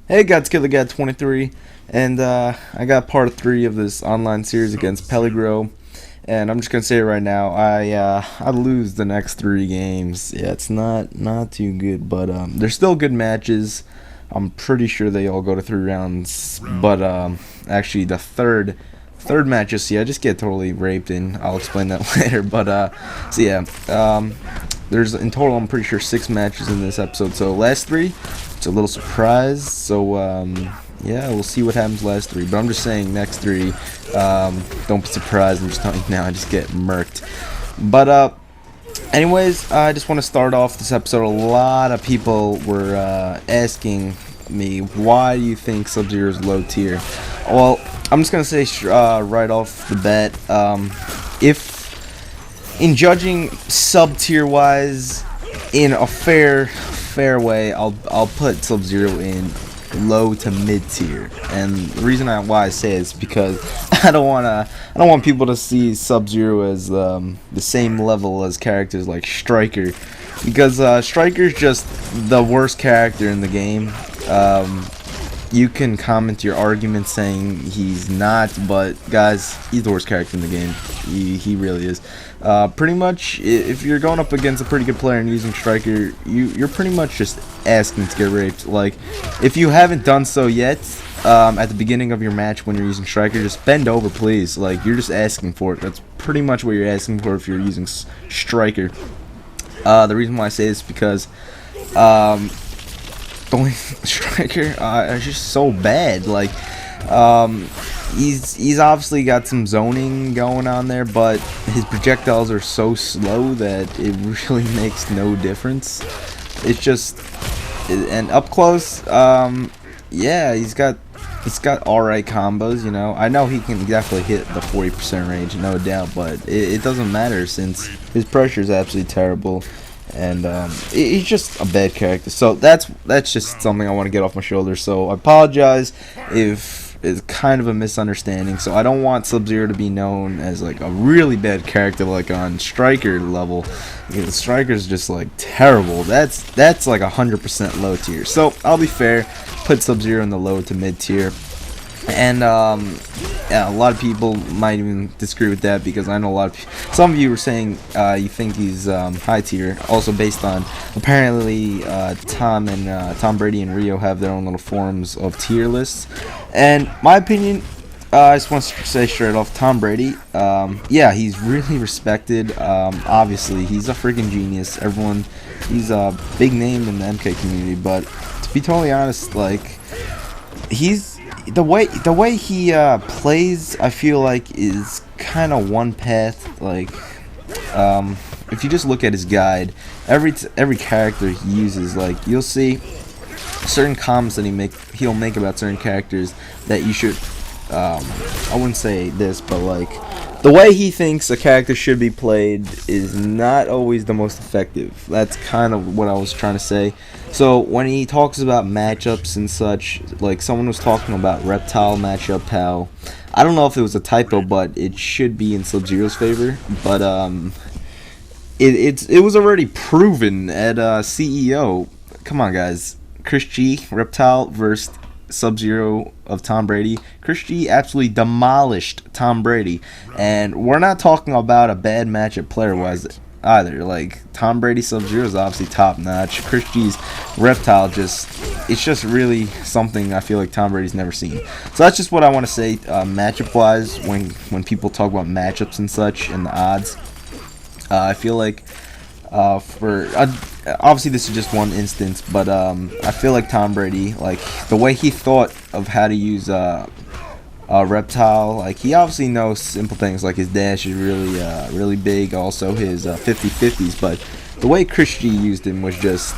Hey guys, killergod23, and I got part 3 of this online series against Peligro, and I'm just gonna say it right now. I lose the next 3 games. Yeah, it's not too good, but they're still good matches. I'm pretty sure they all go to 3 rounds, but actually the third match, I just get totally raped, and I'll explain that later. But so yeah, there's in total, I'm pretty sure 6 matches in this episode. So last 3. It's a little surprise, so yeah, we'll see what happens last 3. But I'm just saying, next 3, don't be surprised. I'm just telling you now, I just get murked. But anyways, I just want to start off this episode. A lot of people were asking me, why do you think Sub-Zero is low tier? Well, I'm just gonna say right off the bat, if in judging sub-tier wise in a fair way, I'll put Sub-Zero in low to mid tier, and the reason why I say it is because I don't want people to see Sub-Zero as the same level as characters like Striker, because Striker's just the worst character in the game. You can comment your argument saying he's not, but guys, he's the worst character in the game. He really is. Pretty much, if you're going up against a pretty good player and using Striker, you're pretty much just asking to get raped. Like, if you haven't done so yet, at the beginning of your match when you're using Striker, just bend over, please. Like, you're just asking for it. That's pretty much what you're asking for if you're using Striker. The reason why I say this is because going Striker is just so bad. Like, he's obviously got some zoning going on there, but his projectiles are so slow that it really makes no difference. It's just, and up close, yeah, he's got alright combos. You know, I know he can definitely hit the 40% range, no doubt, but it doesn't matter since his pressure is absolutely terrible. And he's just a bad character. So that's just something I want to get off my shoulders. So I apologize if it's kind of a misunderstanding. So I don't want Sub-Zero to be known as like a really bad character like on Striker level. Because Striker's just like terrible. That's like 100% low tier. So I'll be fair, put Sub-Zero in the low to mid tier. And yeah, a lot of people might even disagree with that, because I know some of you were saying you think he's high tier, also based on apparently Tom Brady and Rio have their own little forums of tier lists. And my opinion, I just want to say straight off, Tom Brady, yeah, he's really respected. Obviously, he's a freaking genius. He's a big name in the MK community. But to be totally honest, like, the way he plays, I feel like, is kind of one path. Like, if you just look at his guide, every character he uses, like, you'll see certain comments that he'll make about certain characters that you should, I wouldn't say this, but like, the way he thinks a character should be played is not always the most effective. That's kind of what I was trying to say. So when he talks about matchups and such, like someone was talking about Reptile matchup, how I don't know if it was a typo, but it should be in Sub-Zero's favor. But it was already proven at CEO. Come on, guys. Chris G, Reptile versus Sub-Zero of Tom Brady. Chris G absolutely demolished Tom Brady, and we're not talking about a bad matchup player-wise either. Like, Tom Brady Sub-Zero is obviously top-notch. Chris G's Reptile it's just really something I feel like Tom Brady's never seen. So that's just what I want to say matchup-wise when people talk about matchups and such and the odds. I feel like obviously this is just one instance, but I feel like Tom Brady, like, the way he thought of how to use Reptile, like, he obviously knows simple things like his dash is really big, also his 50-50s, but the way Chris G used him was just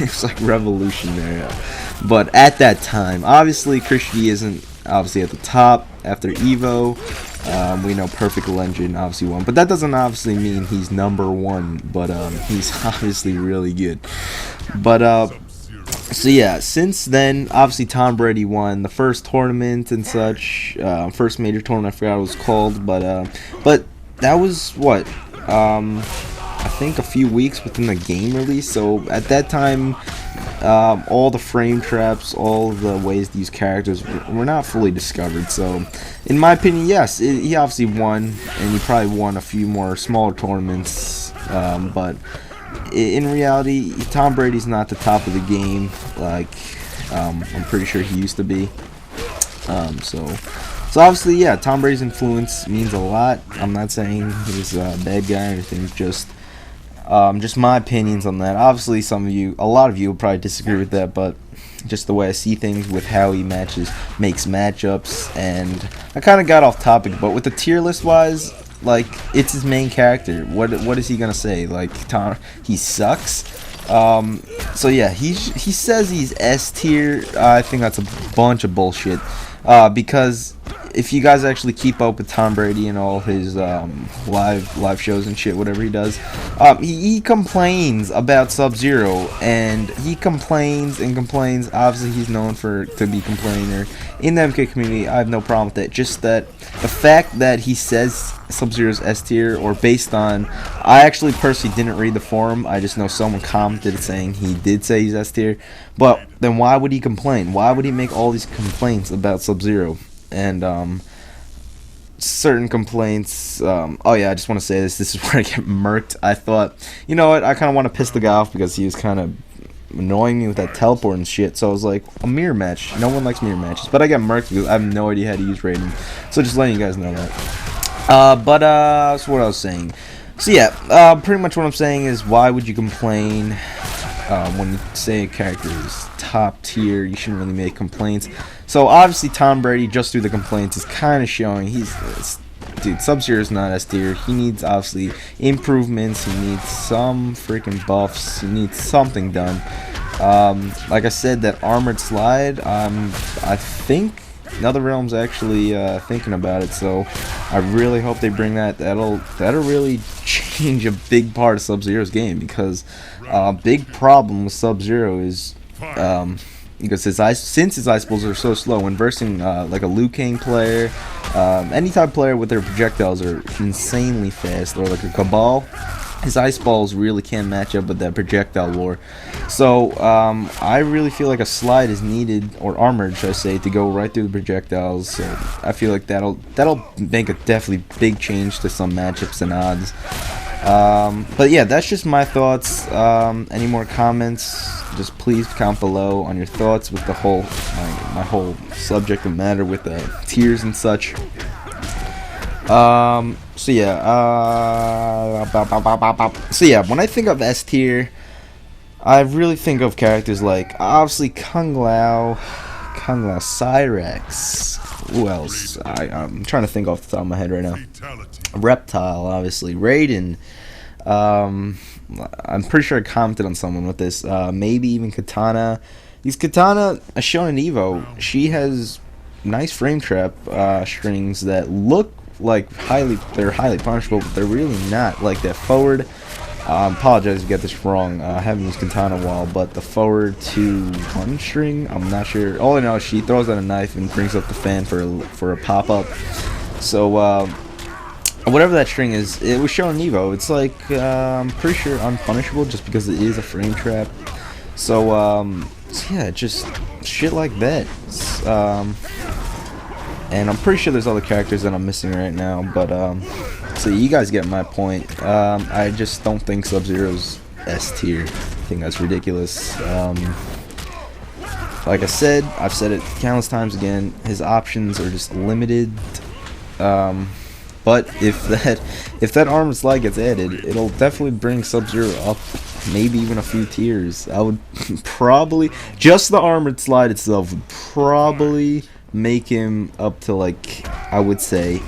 it's like revolutionary. But at that time, obviously Chris G isn't obviously at the top after Evo. We know Perfect Legend obviously won, but that doesn't obviously mean he's number 1, but he's obviously really good. But so yeah, since then, obviously Tom Brady won the first tournament and such, first major tournament, I forgot what it was called, but that was what, I think a few weeks within the game release. So at that time, all the frame traps, all the ways to use characters were not fully discovered. So, in my opinion, yes, he obviously won, and he probably won a few more smaller tournaments. But in reality, Tom Brady's not the top of the game like I'm pretty sure he used to be. So obviously, yeah, Tom Brady's influence means a lot. I'm not saying he's a bad guy or anything. Just my opinions on that. Obviously, a lot of you will probably disagree with that, but just the way I see things with how he makes matchups, and I kind of got off topic, but with the tier list wise, like, it's his main character. What is he gonna say? Like, Tom, he sucks. So yeah, he says he's S tier. I think that's a bunch of bullshit. Because if you guys actually keep up with Tom Brady and all his live shows and shit, whatever he does, he complains about Sub-Zero, and he complains and complains. Obviously, he's known to be a complainer in the MK community. I have no problem with that. Just that the fact that he says Sub-Zero's S tier, or based on, I actually personally didn't read the forum. I just know someone commented saying he did say he's S tier. But then why would he complain? Why would he make all these complaints about Sub-Zero? And certain complaints, oh yeah, I just want to say this is where I get murked. I thought, you know what, I kind of want to piss the guy off because he was kind of annoying me with that teleport and shit. So I was like, a mirror match. No one likes mirror matches. But I got murked because I have no idea how to use RAIDEN. So just letting you guys know that. That's what I was saying. So yeah, pretty much what I'm saying is, why would you complain when you say a character is top tier? You shouldn't really make complaints. So obviously Tom Brady, just through the complaints, is kind of showing dude, Sub-Zero is not S tier. He needs obviously improvements. He needs some freaking buffs. He needs something done. Like I said, that armored slide, I think NetherRealm's actually thinking about it, so I really hope they bring that. That'll really change a big part of Sub-Zero's game, because big problem with Sub-Zero is because since his ice balls are so slow, when versing like a Liu Kang player, any type of player with their projectiles are insanely fast, or like a Cabal, his ice balls really can't match up with that projectile lore. So I really feel like a slide is needed, or armored, should I say, to go right through the projectiles. So I feel like that'll make a definitely big change to some matchups and odds. But yeah, that's just my thoughts. Any more comments, just please comment below on your thoughts with the whole my whole subject of matter with the tiers and such. So yeah, when I think of S tier, I really think of characters like, obviously, Kung Lao, Cyrax. Who else? I'm trying to think off the top of my head right now. Reptile, obviously. Raiden. I'm pretty sure I commented on someone with this. Maybe even Katana. These Katana, shown in Evo, she has nice frame trap strings that look like they're highly punishable, but they're really not. Like that forward, apologize if you get this wrong, I haven't used Katana in a while, but the forward to one string, I'm not sure. All I know is she throws out a knife and brings up the fan for a pop-up. So whatever that string is, it was shown in Evo. It's like, I'm pretty sure unpunishable, just because it is a frame trap. So yeah, just shit like that. And I'm pretty sure there's other characters that I'm missing right now, but so you guys get my point. I just don't think Sub-Zero's S tier. I think that's ridiculous. Like I said, I've said it countless times again, his options are just limited. But if that armored slide gets added, it'll definitely bring Sub-Zero up, maybe even a few tiers. I would probably, just the armored slide itself would probably make him up to, like, I would say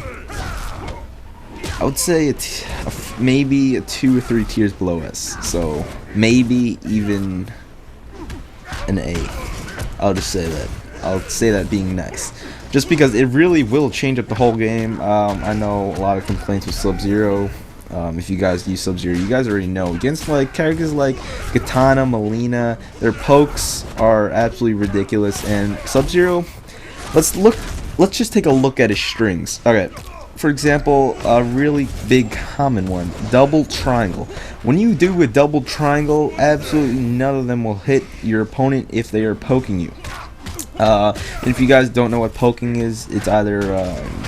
maybe a 2 or 3 tiers below S. So maybe even an A. I'll just say that. I'll say that being nice, just because it really will change up the whole game. I know a lot of complaints with Sub-Zero. If you guys use Sub-Zero, you guys already know, against like characters like Katana, Melina, their pokes are absolutely ridiculous. And Sub-Zero, let's just take a look at his strings. Okay, for example, a really big common one, double triangle. When you do a double triangle, absolutely none of them will hit your opponent if they are poking you. And if you guys don't know what poking is, it's either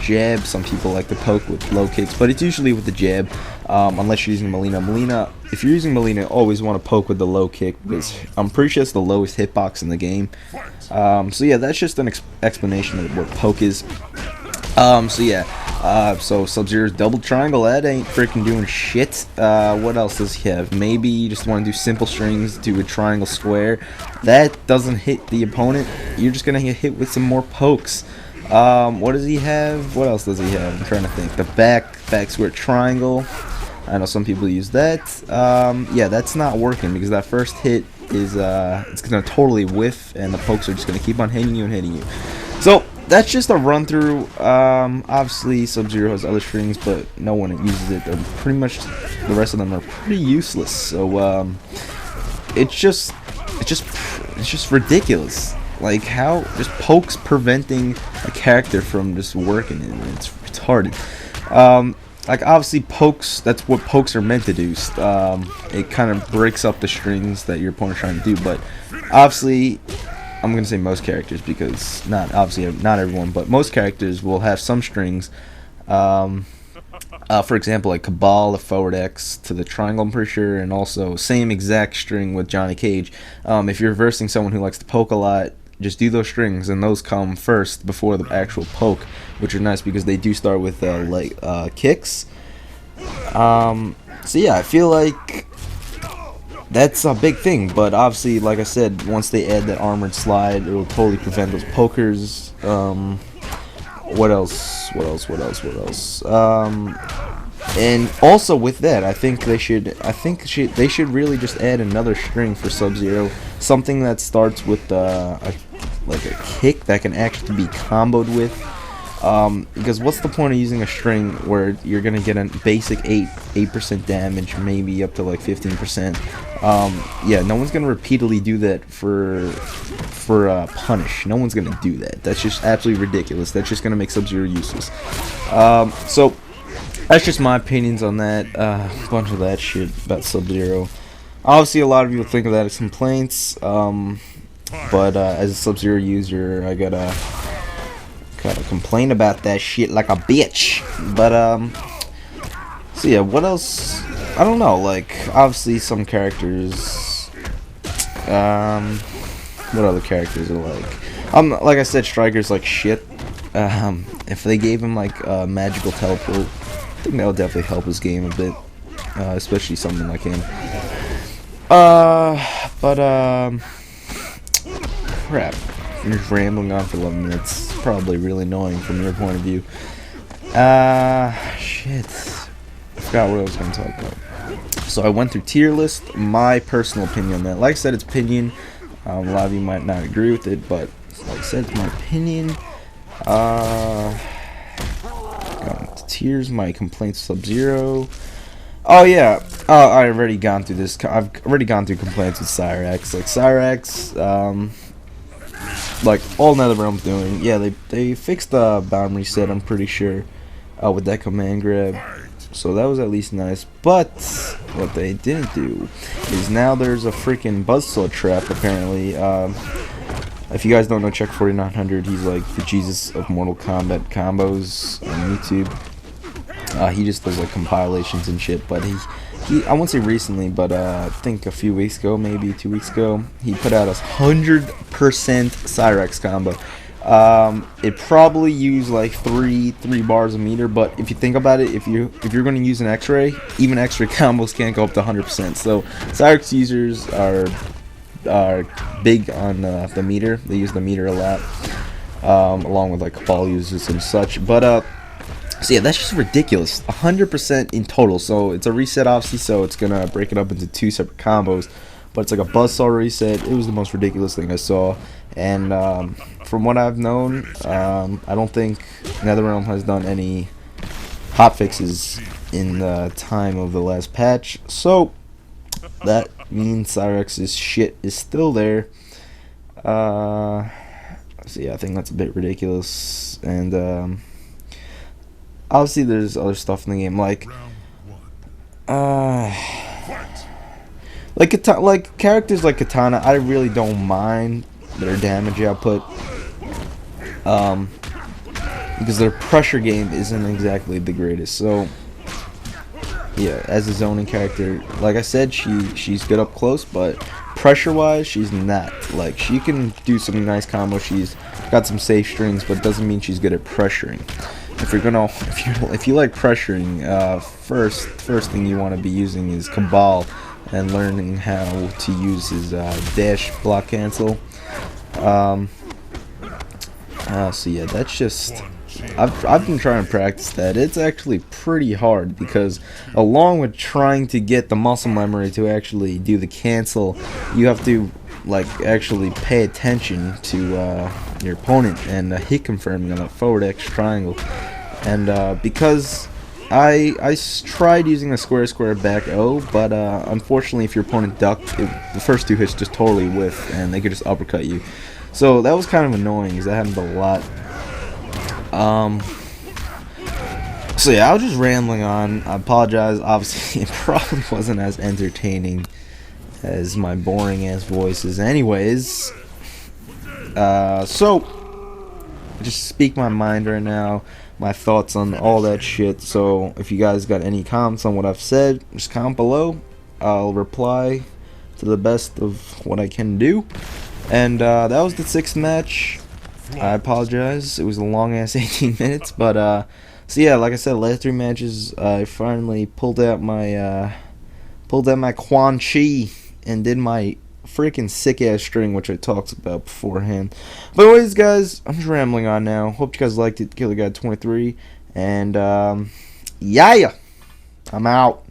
jab. Some people like to poke with low kicks, but it's usually with the jab, unless you're using Melina. If you're using Melina, always want to poke with the low kick, because I'm pretty sure it's the lowest hitbox in the game. So yeah, that's just an explanation of what poke is. So yeah, so Sub-Zero's double triangle, that ain't freaking doing shit. What else does he have? Maybe you just want to do simple strings, do a triangle square. That doesn't hit the opponent. You're just gonna get hit with some more pokes. What does he have? What else does he have? I'm trying to think. The back square triangle. I know some people use that. Yeah, that's not working because that first hit is it's gonna totally whiff, and the pokes are just gonna keep on hitting you and hitting you. So that's just a run through. Obviously Sub-Zero has other strings, but no one uses it. They're pretty much, the rest of them are pretty useless. So it's just ridiculous. Like, how just pokes preventing a character from just working, and it's retarded. Like, obviously pokes, that's what pokes are meant to do. It kind of breaks up the strings that your opponent's trying to do, but obviously I'm gonna say most characters, because not everyone, but most characters will have some strings. For example, like Cabal, the forward X to the triangle, I'm pretty sure, and also same exact string with Johnny Cage. If you're versing someone who likes to poke a lot, just do those strings, and those come first before the actual poke, which are nice because they do start with kicks. So yeah, I feel like that's a big thing, but obviously, like I said, once they add that armored slide, it will totally prevent those pokers. What else? And also with that, I think they should really just add another string for Sub-Zero, something that starts with like a kick that can actually be comboed with. Because what's the point of using a string where you're gonna get a basic 8% damage, maybe up to like 15%? Yeah, no one's gonna repeatedly do that for punish. No one's gonna do that. That's just absolutely ridiculous. That's just gonna make Sub-Zero useless. So that's just my opinions on that. A bunch of that shit about Sub-Zero. Obviously, a lot of people think of that as complaints. But as a Sub-Zero user, I gotta complain about that shit like a bitch. But so yeah, what else? I don't know. Like, obviously some characters. What other characters are like? Like I said, Striker's like shit. If they gave him like a magical teleport, I think that would definitely help his game a bit, especially something like him. Crap. I'm just rambling on for 11 minutes. Probably really annoying from your point of view. Shit. I forgot what I was going to talk about. So I went through tier list. My personal opinion on that. Like I said, it's opinion. A lot of you might not agree with it, but like I said, it's my opinion. Going to tiers. My complaints Sub-Zero. Oh yeah. I've already gone through this. I've already gone through complaints with Cyrax. Like Cyrax, like all NetherRealm's doing, yeah, they fixed the bound reset, I'm pretty sure, with that command grab, so that was at least nice. But what they didn't do is now there's a freaking buzzsaw trap apparently. If you guys don't know, check 4900. He's like the Jesus of Mortal Kombat combos on YouTube. He just does like compilations and shit, but he I won't say recently, but I think a few weeks ago, maybe 2 weeks ago, he put out a 100% Cyrax combo. It probably used like three bars a meter, but if you think about it, if you're going to use an X-ray, even X-ray combos can't go up to 100%. So Cyrax users are big on the meter. They use the meter a lot, along with like Cabal users and such. But so yeah, that's just ridiculous. 100% in total. So it's a reset, obviously, so it's gonna break it up into two separate combos. But it's like a buzzsaw reset. It was the most ridiculous thing I saw. And from what I've known, I don't think NetherRealm has done any hotfixes in the time of the last patch. So that means Cyrax's shit is still there. So yeah, I think that's a bit ridiculous. And obviously there's other stuff in the game uh like characters like Katana. I really don't mind their damage output, because their pressure game isn't exactly the greatest. So yeah, as a zoning character, like I said, she's good up close, but pressure wise she's not. Like, she can do some nice combos, she's got some safe strings, but doesn't mean she's good at pressuring. If you like pressuring, first thing you want to be using is Cabal, and learning how to use his dash block cancel. So yeah, that's just, I've been trying to practice that. It's actually pretty hard, because along with trying to get the muscle memory to actually do the cancel, you have to like actually pay attention to your opponent and hit confirming on that forward X triangle. And because I tried using the square back O, but unfortunately if your opponent ducked, the first two hits just totally whiff and they could just uppercut you. So that was kind of annoying, because that happened a lot. So yeah, I was just rambling on. I apologize. Obviously, it probably wasn't as entertaining as my boring ass voices. Anyways, so I just speak my mind right now, my thoughts on all that shit. So if you guys got any comments on what I've said, just comment below. I'll reply to the best of what I can do. And that was the 6th match. I apologize, it was a long ass 18 minutes, but so yeah, like I said, last 3 matches I finally pulled out my Quan Chi and did my freaking sick ass string, which I talked about beforehand. But anyways, guys, I'm just rambling on now. Hope you guys liked it, killergod23, and yeah, I'm out.